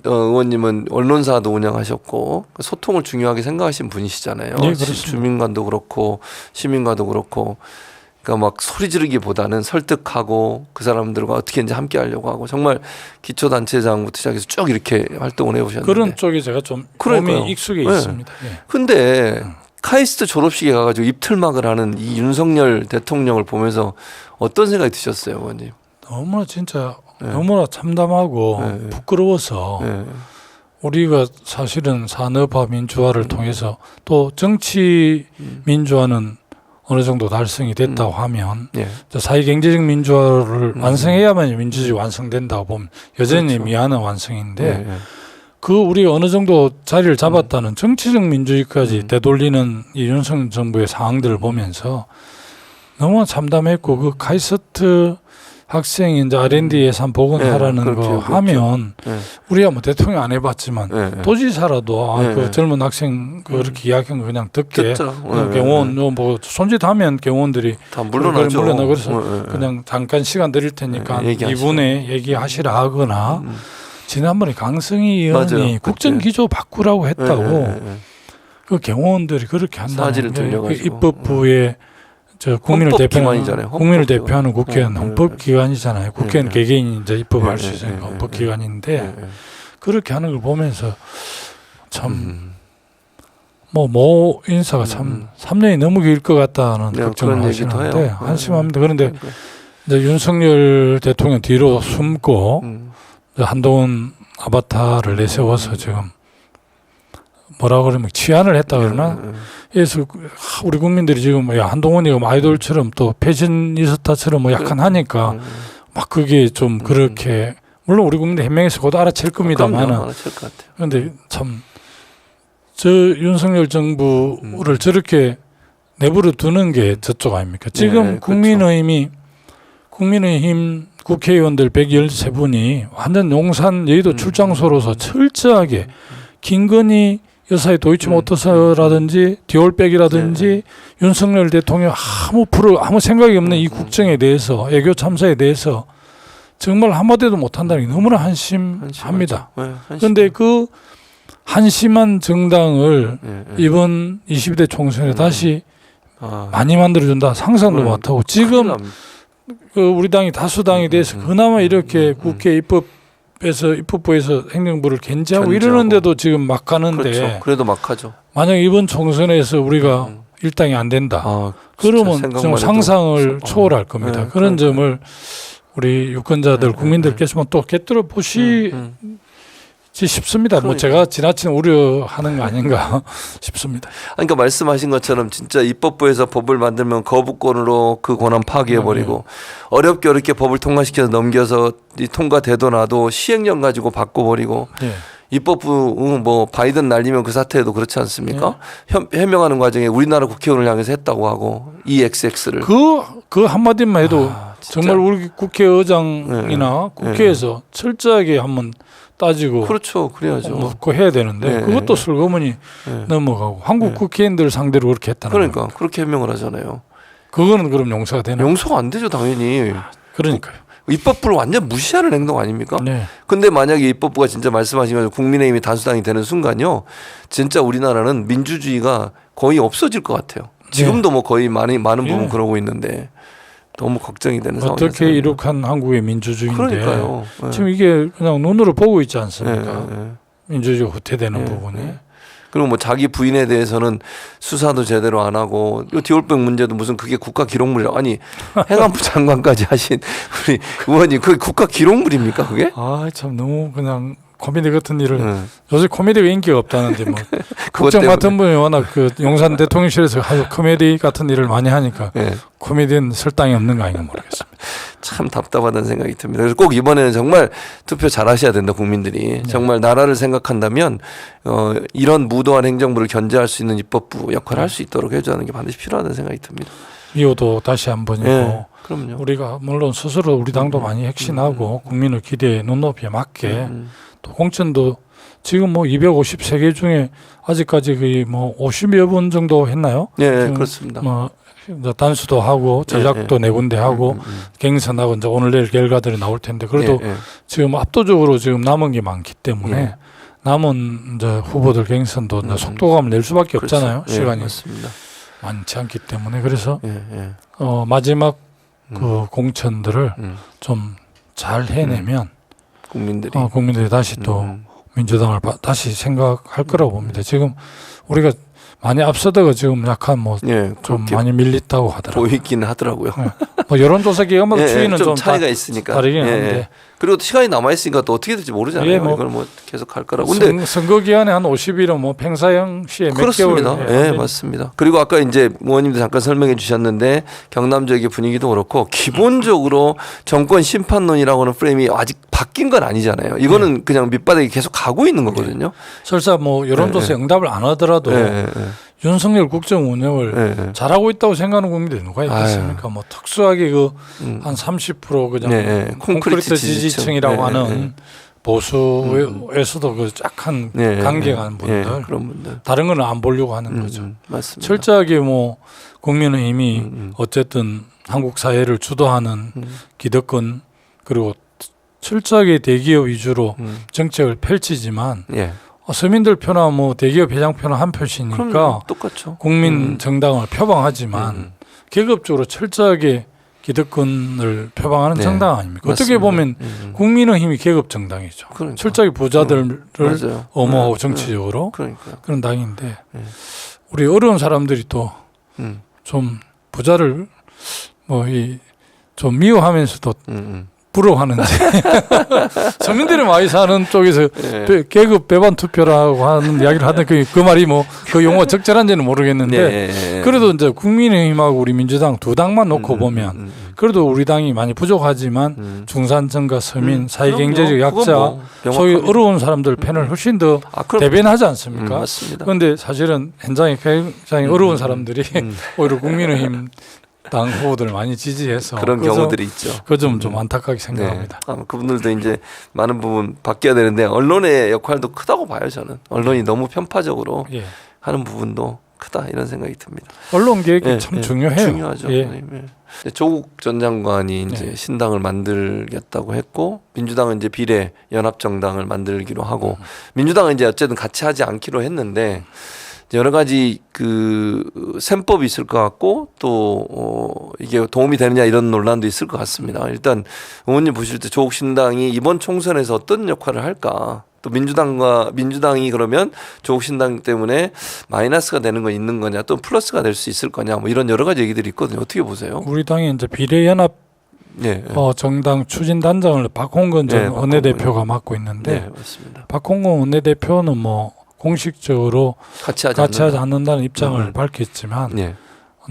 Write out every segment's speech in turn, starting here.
의원님은 언론사도 운영하셨고 소통을 중요하게 생각하신 분이시잖아요. 네, 그렇습니다. 주민과도 그렇고 시민과도 그렇고. 그러니까 막 소리 지르기보다는 설득하고 그 사람들과 어떻게 이제 함께 하려고 하고 정말 기초단체장부터 시작해서 쭉 이렇게 활동을 해오셨는데 그런 쪽에 제가 좀 몸이 익숙해 있습니다. 네. 근데 카이스트 졸업식에 가가지고 입틀막을 하는 이 윤석열 대통령을 보면서 어떤 생각이 드셨어요, 의원님? 너무나 진짜 너무나 참담하고 부끄러워서 우리가 사실은 산업화 민주화를 통해서 또 정치 민주화는 어느 정도 달성이 됐다고 하면 사회경제적 민주화를 완성해야만 민주주의 완성된다고 보면 여전히 그렇죠. 미안한 완성인데 그 우리가 어느 정도 자리를 잡았다는 정치적 민주주의까지 되돌리는 이 윤석열 정부의 상황들을 보면서 너무 참담했고 그 카이스트 학생이 이제 R&D 예산 복원하라는 거 하면 우리가 뭐 대통령 안 해봤지만 도지사라도 그 젊은 학생 그렇게 이야기한 거 그냥 듣게 경호원 뭐 손짓하면 경호원들이 다 물러나죠. 그래서 그냥 잠깐 시간 드릴 테니까 이분에 얘기하시라 하거나 지난번에 강승희 의원이 국정기조 바꾸라고 했다고 그 경호원들이 그렇게 한다는 게 입법부의 저 국민을 대표하는 국회는 헌법기관이잖아요. 국회는 개개인이 이제 입법할 수 있으니까 헌법기관인데 그렇게 하는 걸 보면서 참 모 인사가 참 3년이 너무 길 것 같다는 걱정을 하시는데 한심합니다. 그런데 이제 윤석열 대통령 뒤로 숨고 한동훈 아바타를 내세워서 지금 뭐라 그러면 치안을 했다 그러나 그래서 우리 국민들이 지금 한동훈이가 아이돌처럼 또 패셔니스타처럼 뭐 약간 하니까 막 그게 좀 그렇게 물론 우리 국민들 현명해서 곧 알아챌 겁니다만은 알아챌 것 같아요. 그런데 참 저 윤석열 정부를 저렇게 내버려 두는 게 저쪽 아닙니까? 지금 국민의힘 국회의원들 113분이 완전 용산 여의도 출장소로서 철저하게 김건희 여사의 도이치모터스라든지 디올백이라든지 윤석열 대통령 아무 생각이 없는 이 국정에 대해서 애교 참사에 대해서 정말 한마디도 못한다는 게 너무나 한심합니다. 그런데 그 한심한 정당을 이번 22대 총선에 다시 많이 만들어준다 상상도 못하고 지금 그 우리 당이 다수당에 대해서 그나마 이렇게 국회 입법부에서 행정부를 견제하고 이러는데도 지금 막 가는데 그렇죠. 그래도 막 하죠. 만약 이번 총선에서 우리가 일당이 안 된다. 그러면 좀 상상을 초월할 겁니다. 그런 점을 우리 유권자들 국민들께서는 또 꿰뚫어 보시지 싶습니다. 뭐 제가 지나친 우려하는 거 아닌가 싶습니다. 그러니까 말씀하신 것처럼 진짜 입법부에서 법을 만들면 거부권으로 그 권한 파기해버리고 어렵게 법을 통과시켜서 넘겨서 통과되더라도 시행령 가지고 바꿔버리고 입법부 뭐 바이든 날리면 그 사태에도 그렇지 않습니까? 해명하는 과정에 우리나라 국회의원을 향해서 했다고 하고 EXX를 그 한마디만 해도 정말 우리 국회의장이나 국회에서 철저하게 한번 따지고 그렇죠. 그래야죠. 그거 해야 되는데 그것도 슬그머니 넘어가고 한국 국회의원들 상대로 그렇게 했다는 그러니까 겁니다. 그렇게 해명을 하잖아요. 그거는 그럼 용서가 되나? 용서가 안 되죠, 당연히. 그러니까요. 입법부를 완전 무시하는 행동 아닙니까? 근데 만약에 입법부가 진짜 말씀하신 것처럼 국민의힘이 다수당이 되는 순간요, 진짜 우리나라는 민주주의가 거의 없어질 것 같아요. 지금도 뭐 거의 많은 부분 그러고 있는데 너무 걱정이 되는 상황이죠. 어떻게 이룩한 한국의 민주주의인데 그러니까요. 지금 이게 그냥 눈으로 보고 있지 않습니까? 민주주의가 후퇴되는 부분이. 그리고 뭐 자기 부인에 대해서는 수사도 제대로 안 하고 이 디올백 문제도 무슨 그게 국가 기록물이라고 아니 행안부 장관까지 하신 우리 의원님 그게 국가 기록물입니까 그게? 참 너무 그냥 코미디 같은 일을 요새 코미디가 인기가 없다는데 뭐 국정 때문에. 맡은 분이 워낙 그 용산 대통령실에서 아주 코미디 같은 일을 많이 하니까 코미디는 설당이 없는 거 아닌가 모르겠습니다. 참 답답하다는 생각이 듭니다. 그래서 꼭 이번에는 정말 투표 잘하셔야 된다 국민들이. 정말 나라를 생각한다면 이런 무도한 행정부를 견제할 수 있는 입법부 역할을 할 수 있도록 해주는 게 반드시 필요하다는 생각이 듭니다. 미호도 다시 한번이고 그럼요. 우리가 물론 스스로 우리 당도 많이 핵심하고 국민의 기대에 눈높이에 맞게 또 공천도 지금 뭐 253개 중에 아직까지 거의 뭐 50여 번 정도 했나요? 네, 그렇습니다. 뭐 이제 단수도 하고 제작도 네 군데 하고 경선하고 이제 오늘 내일 결과들이 나올 텐데 그래도 지금 압도적으로 지금 남은 게 많기 때문에 남은 이제 후보들 경선도 이제 속도감을 낼 수밖에 없잖아요. 시간이 맞습니다. 많지 않기 때문에 그래서 마지막 그 공천들을 좀 잘 해내면 국민들이 다시 또 민주당을 다시 생각할 거라고 봅니다. 지금 우리가 많이 앞서다가 지금 약간 뭐 좀 많이 밀렸다고 하더라고요. 보이긴 하더라고요. 뭐 여론조사 기관마다 추이는 좀 차이가 있으니까 다르긴 한데. 그리고 시간이 남아 있으니까 또 어떻게 될지 모르잖아요. 뭐 이걸 뭐 계속 할 거라고. 근데 선거 기간에 한 50일은 뭐 평사형 시에 몇 개월. 그렇습니다. 맞습니다. 그리고 아까 이제 의원님도 잠깐 설명해 주셨는데 경남 지역의 분위기도 그렇고 기본적으로 정권 심판론이라고는 프레임이 아직 바뀐 건 아니잖아요. 이거는 그냥 밑바닥에 계속 가고 있는 거거든요. 설사 뭐 여론조사 응답을 안 하더라도 윤석열 국정 운영을 잘하고 있다고 생각하는 국민들이 누가 있겠습니까? 뭐 특수하게 그 한 30% 그냥 콘크리트 지지층이라고 하는 보수에서도 그 약한 관계가 분들, 그런 분들 다른 건 안 보려고 하는 거죠. 맞습니다. 철저하게 뭐 국민의힘이 어쨌든 한국 사회를 주도하는 기득권 그리고 철저하게 대기업 위주로 정책을 펼치지만 서민들 표나 뭐 대기업 회장 표나 한 표시니까 똑같죠. 국민 정당을 표방하지만 계급적으로 철저하게 기득권을 표방하는 정당 아닙니까? 맞습니다. 어떻게 보면 국민의힘이 계급 정당이죠. 그러니까. 철저하게 부자들을 엄호하고 네. 정치적으로 그러니까. 그런 당인데 우리 어려운 사람들이 또 좀 부자를 뭐 좀 미워하면서도 부러워하는지 서민들이 많이 사는 쪽에서 계급 배반 투표라고 하는 이야기를 하는데 그 말이 뭐 그 용어가 적절한지는 모르겠는데 그래도 이제 국민의힘하고 우리 민주당 두 당만 놓고 보면 그래도 우리 당이 많이 부족하지만 중산층과 서민, 사회경제적 약자, 소위 어려운 사람들 편을 훨씬 더 대변하지 않습니까? 맞습니다. 그런데 사실은 현장에 굉장히 어려운 사람들이 오히려 국민의힘 당 후보들 많이 지지해서 그런 경우들이 있죠. 그 점 좀 안타깝게 생각합니다. 그분들도 이제 많은 부분 바뀌어야 되는데 언론의 역할도 크다고 봐요. 저는 언론이 너무 편파적으로 하는 부분도 크다 이런 생각이 듭니다. 언론 개혁이 참 중요해요. 중요하죠. 조국 전 장관이 이제 신당을 만들겠다고 했고 민주당은 이제 비례 연합 정당을 만들기로 하고 민주당은 이제 어쨌든 같이 하지 않기로 했는데. 여러 가지 그 셈법이 있을 것 같고 또 이게 도움이 되느냐 이런 논란도 있을 것 같습니다. 일단 의원님 보실 때 조국 신당이 이번 총선에서 어떤 역할을 할까? 또 민주당이 그러면 조국 신당 때문에 마이너스가 되는 거 있는 거냐? 또 플러스가 될 수 있을 거냐? 뭐 이런 여러 가지 얘기들이 있거든요. 어떻게 보세요? 우리 당이 이제 비례연합 정당 추진단장을 박홍근 전 원내대표가 맡고 있는데 박홍근 원내대표는 뭐 공식적으로 같이 하지 않는다는 입장을 밝혔지만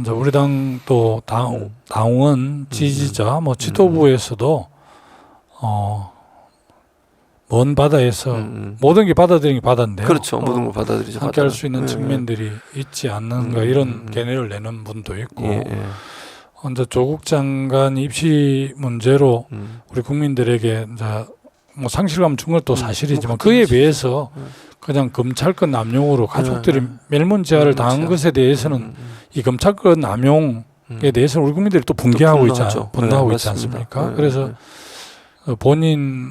이제 우리 당도 당원 지지자 뭐 지도부에서도 먼 바다에서 모든 게 받아들이는 게 바다인데요. 그렇죠. 모든 걸 받아들이죠. 함께 할 수 있는 측면들이 있지 않는가 이런 견해를 내는 분도 있고 이제 조국 장관 입시 문제로 우리 국민들에게 이제 뭐 상실감 준 것도 사실이지만 그에 비해서 그냥 검찰권 남용으로 가족들이 멸문지화를 당한 것에 대해서는 이 검찰권 남용에 대해서는 우리 국민들이 또 분개하고 분노하고 있지 않습니까? 그래서 본인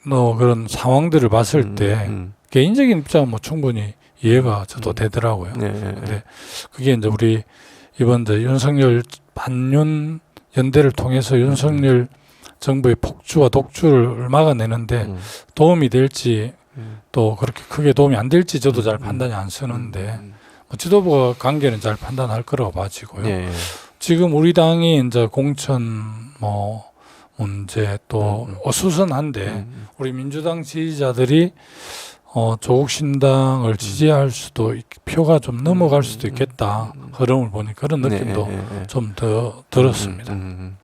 그런 상황들을 봤을 때 개인적인 입장은 뭐 충분히 이해가 저도 되더라고요. 근데 그게 이제 우리 이번 이제 윤석열 반윤 연대를 통해서 윤석열 정부의 폭주와 독주를 막아내는데 도움이 될지 또 그렇게 크게 도움이 안 될지 저도 잘 판단이 안 서는데 지도부가 관계는 잘 판단할 거라고 봐지고요. 지금 우리 당이 이제 공천 뭐 문제 또 어수선한데 우리 민주당 지지자들이 조국 신당을 지지할 수도 표가 좀 넘어갈 수도 있겠다 흐름을 보니 그런 느낌도 좀 더 들었습니다.